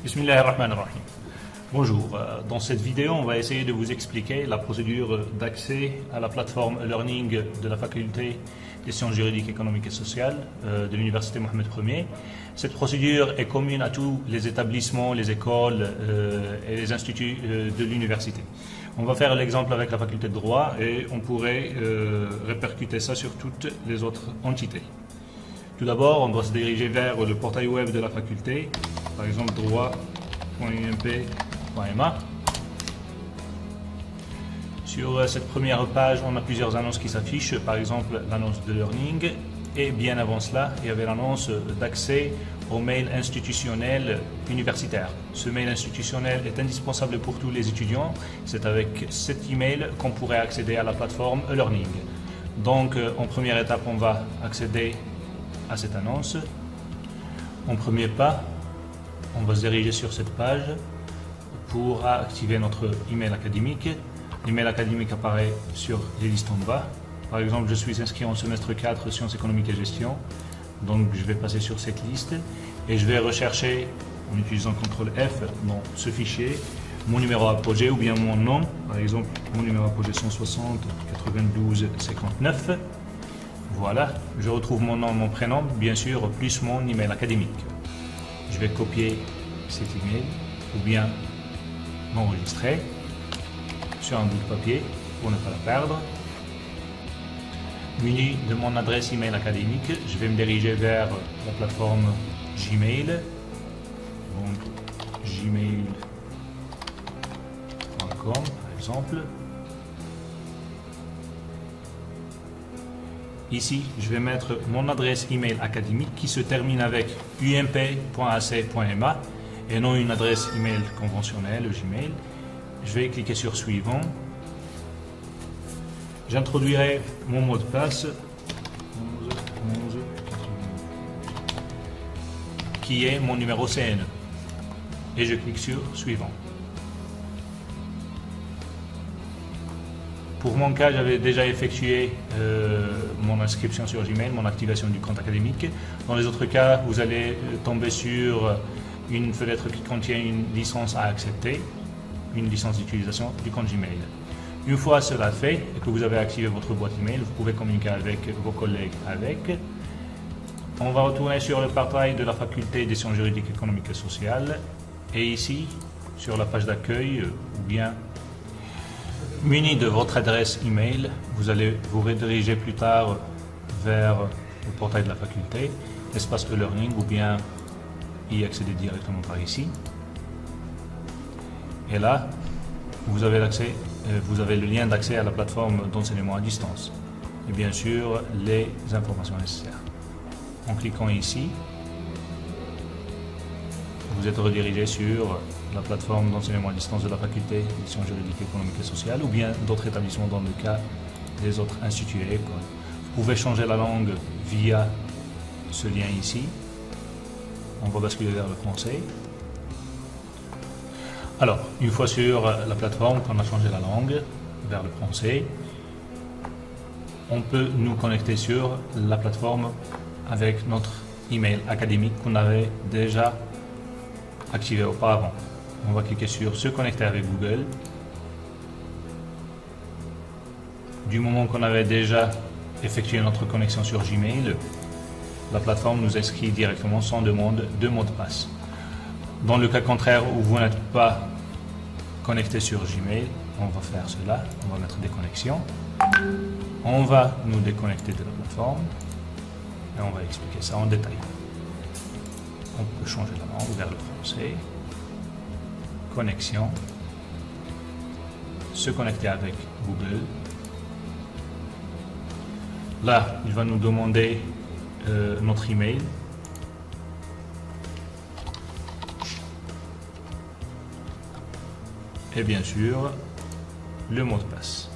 Bismillahirrahmanirrahim. Bonjour, dans cette vidéo on va essayer de vous expliquer la procédure d'accès à la plateforme e-learning de la faculté des sciences juridiques, économiques et sociales de l'université Mohammed Ier. Cette procédure est commune à tous les établissements, les écoles et les instituts de l'université. On va faire l'exemple avec la faculté de droit et on pourrait répercuter ça sur toutes les autres entités. Tout d'abord, on doit se diriger vers le portail web de la faculté, par exemple droit.ump.ma. Sur cette première page, on a plusieurs annonces qui s'affichent, par exemple l'annonce de learning, et bien avant cela, il y avait l'annonce d'accès au mail institutionnel universitaire. Ce mail institutionnel est indispensable pour tous les étudiants. C'est avec cet email qu'on pourrait accéder à la plateforme e-learning. Donc, en première étape, on va accéder à cette annonce. En premier pas, on va se diriger sur cette page pour activer notre email académique. L'email académique apparaît sur les listes en bas. Par exemple, je suis inscrit en semestre 4 sciences économiques et gestion. Donc je vais passer sur cette liste et je vais rechercher en utilisant CTRL F dans ce fichier mon numéro apogée ou bien mon nom. Par exemple, mon numéro apogée 160 92 59. Voilà, je retrouve mon nom, mon prénom, bien sûr, plus mon email académique. Je vais copier cet email ou bien l'enregistrer sur un bout de papier pour ne pas la perdre. Muni de mon adresse email académique, je vais me diriger vers la plateforme Gmail. Donc gmail.com par exemple. Ici, je vais mettre mon adresse email académique qui se termine avec ump.ac.ma et non une adresse email conventionnelle, Gmail. Je vais cliquer sur suivant. J'introduirai mon mot de passe 11 qui est mon numéro CNE et je clique sur suivant. Pour mon cas, j'avais déjà effectué mon inscription sur Gmail, mon activation du compte académique. Dans les autres cas, vous allez tomber sur une fenêtre qui contient une licence à accepter, une licence d'utilisation du compte Gmail. Une fois cela fait et que vous avez activé votre boîte email, vous pouvez communiquer avec vos collègues avec. On va retourner sur le portail de la faculté des sciences juridiques, économiques et sociales. Et ici, sur la page d'accueil, ou bien muni de votre adresse email, vous allez vous rediriger plus tard vers le portail de la faculté, espace e-learning, ou bien y accéder directement par ici. Et là, vous avez le lien d'accès à la plateforme d'enseignement à distance. Et bien sûr, les informations nécessaires. En cliquant ici, vous êtes redirigé sur la plateforme d'enseignement à distance de la faculté des sciences juridiques, économiques et sociales ou bien d'autres établissements dans le cas des autres instituts et écoles. Vous pouvez changer la langue via ce lien ici. On va basculer vers le français. Alors, une fois sur la plateforme, qu'on a changé la langue vers le français, on peut nous connecter sur la plateforme avec notre email académique qu'on avait déjà activé auparavant. On va cliquer sur se connecter avec Google. Du moment qu'on avait déjà effectué notre connexion sur Gmail, la plateforme nous inscrit directement sans demande de mot de passe. Dans le cas contraire où vous n'êtes pas connecté sur Gmail, on va faire cela, on va mettre déconnexion. On va nous déconnecter de la plateforme et on va expliquer ça en détail. On peut changer la langue vers le français. Connexion. Se connecter avec Google. Là, il va nous demander notre email. Et bien sûr, le mot de passe.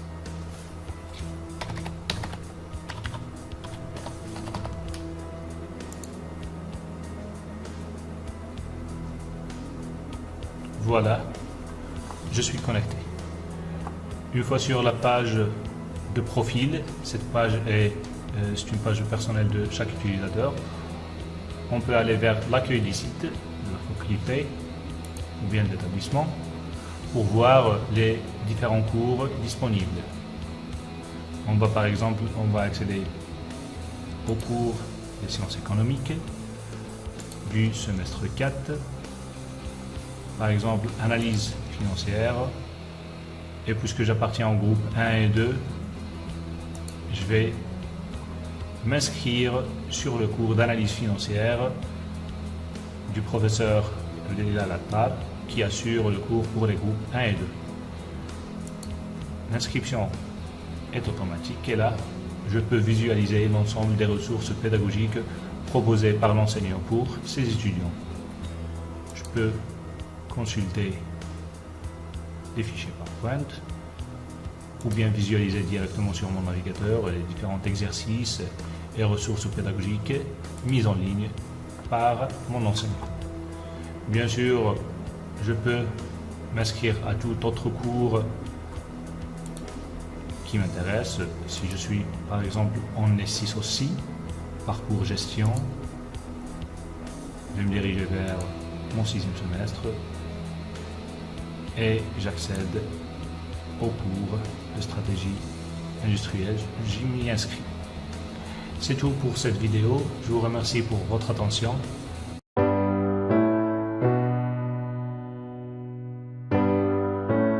Voilà, je suis connecté. Une fois sur la page de profil, cette page c'est une page personnelle de chaque utilisateur. On peut aller vers l'accueil du site de la faculté ou bien de l'établissement pour voir les différents cours disponibles. Par exemple, on va accéder au cours des sciences économiques du semestre 4, par exemple analyse financière, et puisque j'appartiens au groupe 1 et 2, je vais m'inscrire sur le cours d'analyse financière du professeur Leila Lattab qui assure le cours pour les groupes 1 et 2. L'inscription est automatique et là, je peux visualiser l'ensemble des ressources pédagogiques proposées par l'enseignant pour ses étudiants. Je peux consulter les fichiers PowerPoint ou bien visualiser directement sur mon navigateur les différents exercices et ressources pédagogiques mises en ligne par mon enseignant. Bien sûr, je peux m'inscrire à tout autre cours qui m'intéresse. Si je suis par exemple en S6 aussi, parcours gestion, je vais me diriger vers mon 6e semestre et j'accède au cours de stratégie industrielle. J'y m'y inscris. C'est tout pour cette vidéo. Je vous remercie pour votre attention.